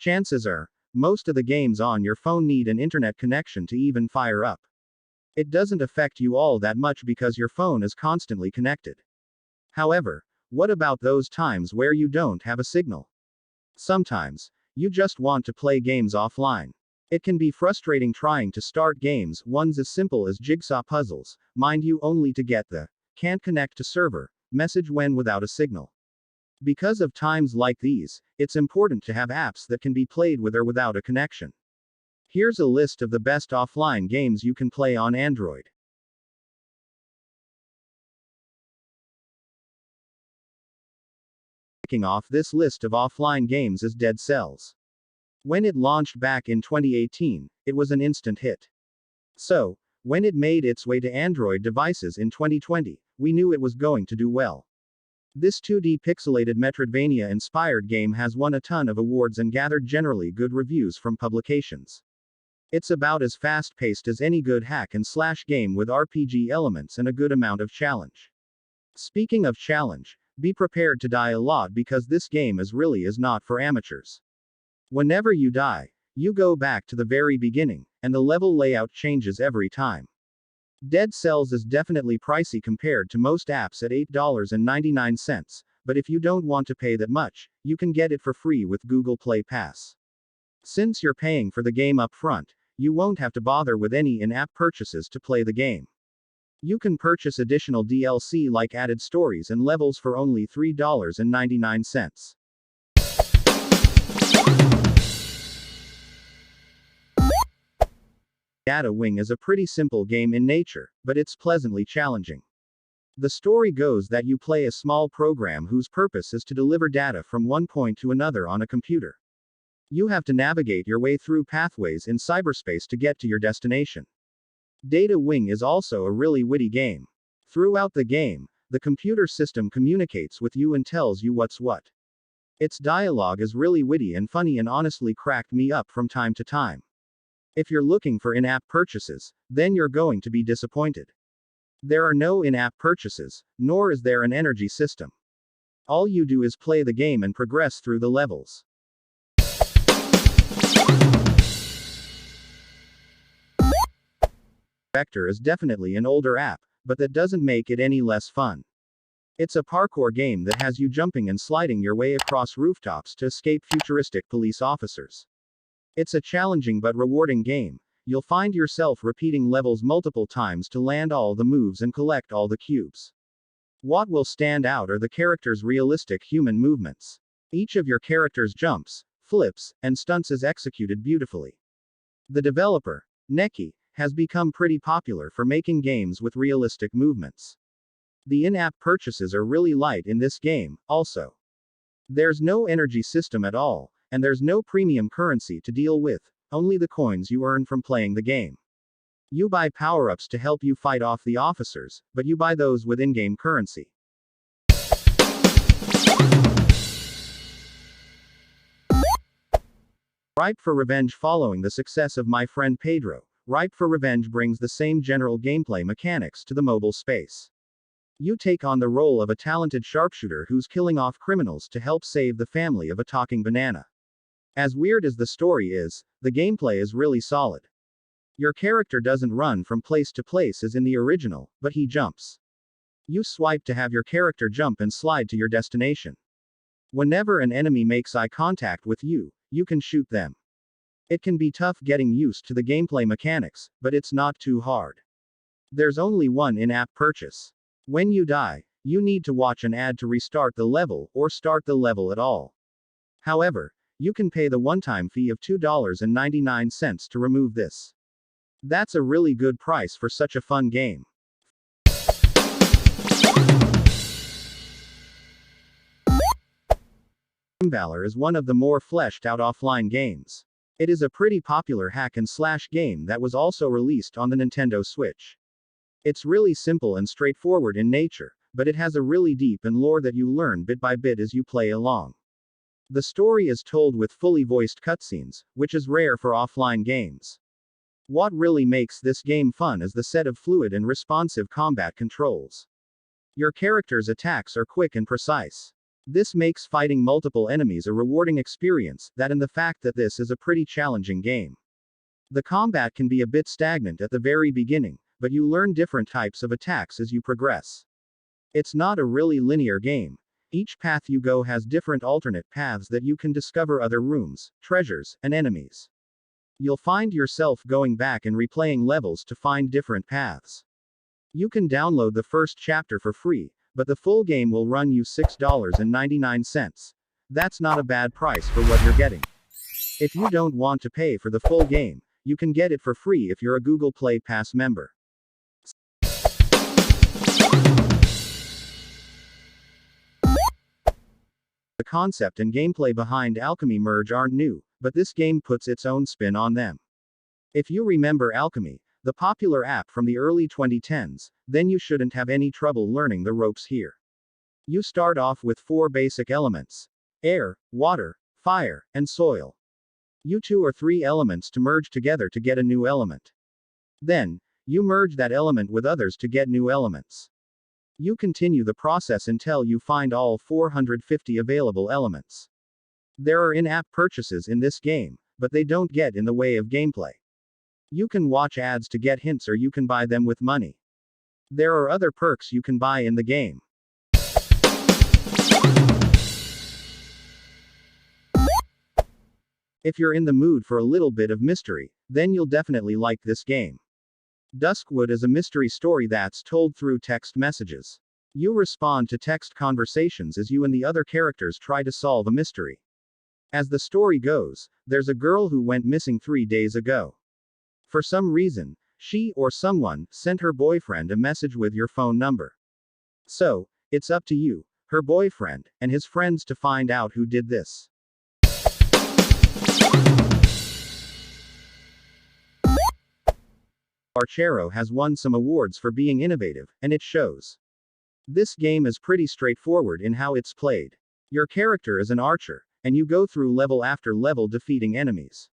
Chances are, most of the games on your phone need an internet connection to even fire up. It doesn't affect you all that much because your phone is constantly connected. However, what about those times where you don't have a signal? Sometimes, you just want to play games offline. It can be frustrating trying to start games, ones as simple as jigsaw puzzles, mind you, only to get the "can't connect to server" message when without a signal. Because of times like these, it's important to have apps that can be played with or without a connection. Here's a list of the best offline games you can play on Android. Kicking off this list of offline games is Dead Cells. When it launched back in 2018, it was an instant hit. So, when it made its way to Android devices in 2020, we knew it was going to do well. This 2D pixelated Metroidvania-inspired game has won a ton of awards and gathered generally good reviews from publications. It's about as fast-paced as any good hack-and-slash game with RPG elements and a good amount of challenge. Speaking of challenge, be prepared to die a lot because this game is not for amateurs. Whenever you die, you go back to the very beginning, and the level layout changes every time. Dead Cells is definitely pricey compared to most apps at $8.99, but if you don't want to pay that much, you can get it for free with Google Play Pass. Since you're paying for the game up front, you won't have to bother with any in-app purchases to play the game. You can purchase additional DLC like added stories and levels for only $3.99. Data Wing is a pretty simple game in nature, but it's pleasantly challenging. The story goes that you play a small program whose purpose is to deliver data from one point to another on a computer. You have to navigate your way through pathways in cyberspace to get to your destination. Data Wing is also a really witty game. Throughout the game, the computer system communicates with you and tells you what's what. Its dialogue is really witty and funny and honestly cracked me up from time to time. If you're looking for in-app purchases, then you're going to be disappointed. There are no in-app purchases, nor is there an energy system. All you do is play the game and progress through the levels. Vector is definitely an older app, but that doesn't make it any less fun. It's a parkour game that has you jumping and sliding your way across rooftops to escape futuristic police officers. It's a challenging but rewarding game. You'll find yourself repeating levels multiple times to land all the moves and collect all the cubes. What will stand out are the characters' realistic human movements. Each of your characters' jumps, flips, and stunts is executed beautifully. The developer, Neki, has become pretty popular for making games with realistic movements. The in-app purchases are really light in this game, also. There's no energy system at all, and there's no premium currency to deal with, only the coins you earn from playing the game. You buy power-ups to help you fight off the officers, but you buy those with in-game currency. Ripe for Revenge. Following the success of my friend Pedro, Ripe for Revenge brings the same general gameplay mechanics to the mobile space. You take on the role of a talented sharpshooter who's killing off criminals to help save the family of a talking banana. As weird as the story is, the gameplay is really solid. Your character doesn't run from place to place as in the original, but he jumps. You swipe to have your character jump and slide to your destination. Whenever an enemy makes eye contact with you, you can shoot them. It can be tough getting used to the gameplay mechanics, but it's not too hard. There's only one in-app purchase. When you die, you need to watch an ad to restart the level, or start the level at all. However, you can pay the one-time fee of $2.99 to remove this. That's a really good price for such a fun game. Grimvalor is one of the more fleshed-out offline games. It is a pretty popular hack-and-slash game that was also released on the Nintendo Switch. It's really simple and straightforward in nature, but it has a really deep and lore that you learn bit by bit as you play along. The story is told with fully voiced cutscenes, which is rare for offline games. What really makes this game fun is the set of fluid and responsive combat controls. Your character's attacks are quick and precise. This makes fighting multiple enemies a rewarding experience, that and the fact that this is a pretty challenging game. The combat can be a bit stagnant at the very beginning, but you learn different types of attacks as you progress. It's not a really linear game. Each path you go has different alternate paths that you can discover other rooms, treasures, and enemies. You'll find yourself going back and replaying levels to find different paths. You can download the first chapter for free, but the full game will run you $6.99. That's not a bad price for what you're getting. If you don't want to pay for the full game, you can get it for free if you're a Google Play Pass member. The concept and gameplay behind Alchemy Merge aren't new, but this game puts its own spin on them. If you remember Alchemy, the popular app from the early 2010s, then you shouldn't have any trouble learning the ropes here. You start off with 4 basic elements: air, water, fire, and soil. You 2 or 3 elements to merge together to get a new element. Then, you merge that element with others to get new elements. You continue the process until you find all 450 available elements. There are in-app purchases in this game, but they don't get in the way of gameplay. You can watch ads to get hints, or you can buy them with money. There are other perks you can buy in the game. If you're in the mood for a little bit of mystery, then you'll definitely like this game. Duskwood is a mystery story that's told through text messages. You respond to text conversations as you and the other characters try to solve a mystery. As the story goes, there's a girl who went missing 3 days ago. For some reason, she or someone sent her boyfriend a message with your phone number. So, it's up to you, her boyfriend, and his friends to find out who did this. Archero has won some awards for being innovative, and it shows. This game is pretty straightforward in how it's played. Your character is an archer, and you go through level after level defeating enemies.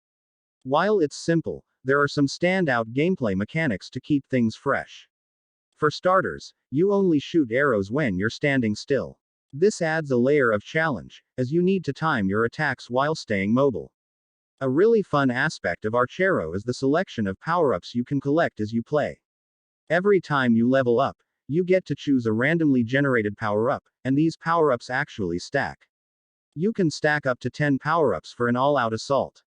While it's simple, there are some standout gameplay mechanics to keep things fresh. For starters, you only shoot arrows when you're standing still. This adds a layer of challenge, as you need to time your attacks while staying mobile. A really fun aspect of Archero is the selection of power-ups you can collect as you play. Every time you level up, you get to choose a randomly generated power-up, and these power-ups actually stack. You can stack up to 10 power-ups for an all-out assault.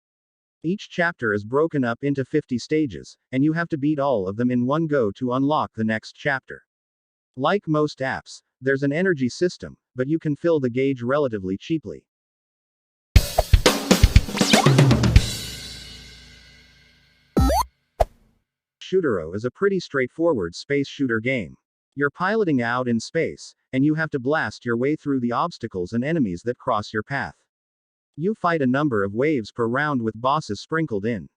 Each chapter is broken up into 50 stages, and you have to beat all of them in one go to unlock the next chapter. Like most apps, there's an energy system, but you can fill the gauge relatively cheaply. Shootero is a pretty straightforward space shooter game. You're piloting out in space, and you have to blast your way through the obstacles and enemies that cross your path. You fight a number of waves per round with bosses sprinkled in.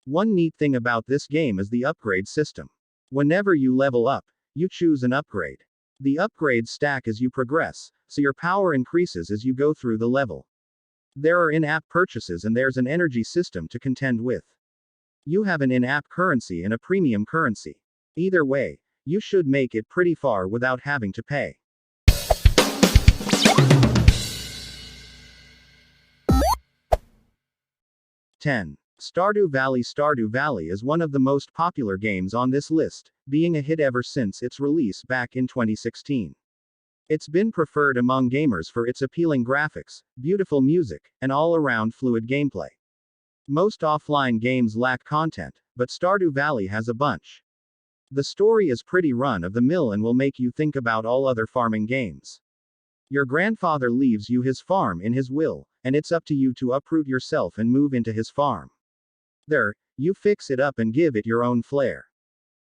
One neat thing about this game is the upgrade system. Whenever you level up, you choose an upgrade. The upgrades stack as you progress, so your power increases as you go through the level. There are in-app purchases, and there's an energy system to contend with. You have an in-app currency and a premium currency. Either way, you should make it pretty far without having to pay. Stardew Valley. Stardew Valley is one of the most popular games on this list, being a hit ever since its release back in 2016. It's been preferred among gamers for its appealing graphics, beautiful music, and all-around fluid gameplay. Most offline games lack content, but Stardew Valley has a bunch. The story is pretty run-of-the-mill and will make you think about all other farming games. Your grandfather leaves you his farm in his will, and it's up to you to uproot yourself and move into his farm. There, you fix it up and give it your own flair.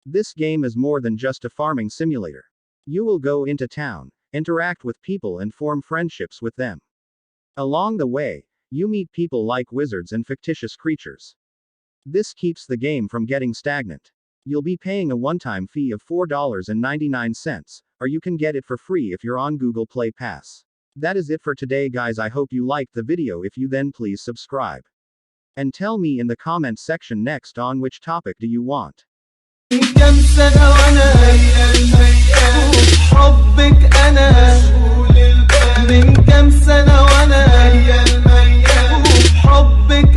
This game is more than just a farming simulator. You will go into town, interact with people and form friendships with them. Along the way, you meet people like wizards and fictitious creatures. This keeps the game from getting stagnant. You'll be paying a one-time fee of $4.99, or you can get it for free if you're on Google Play Pass. That is it for today, guys. I hope you liked the video. If you then please subscribe. And tell me in the comments section next on which topic do you want. حبك أنا من كام سنة وانا وبحبك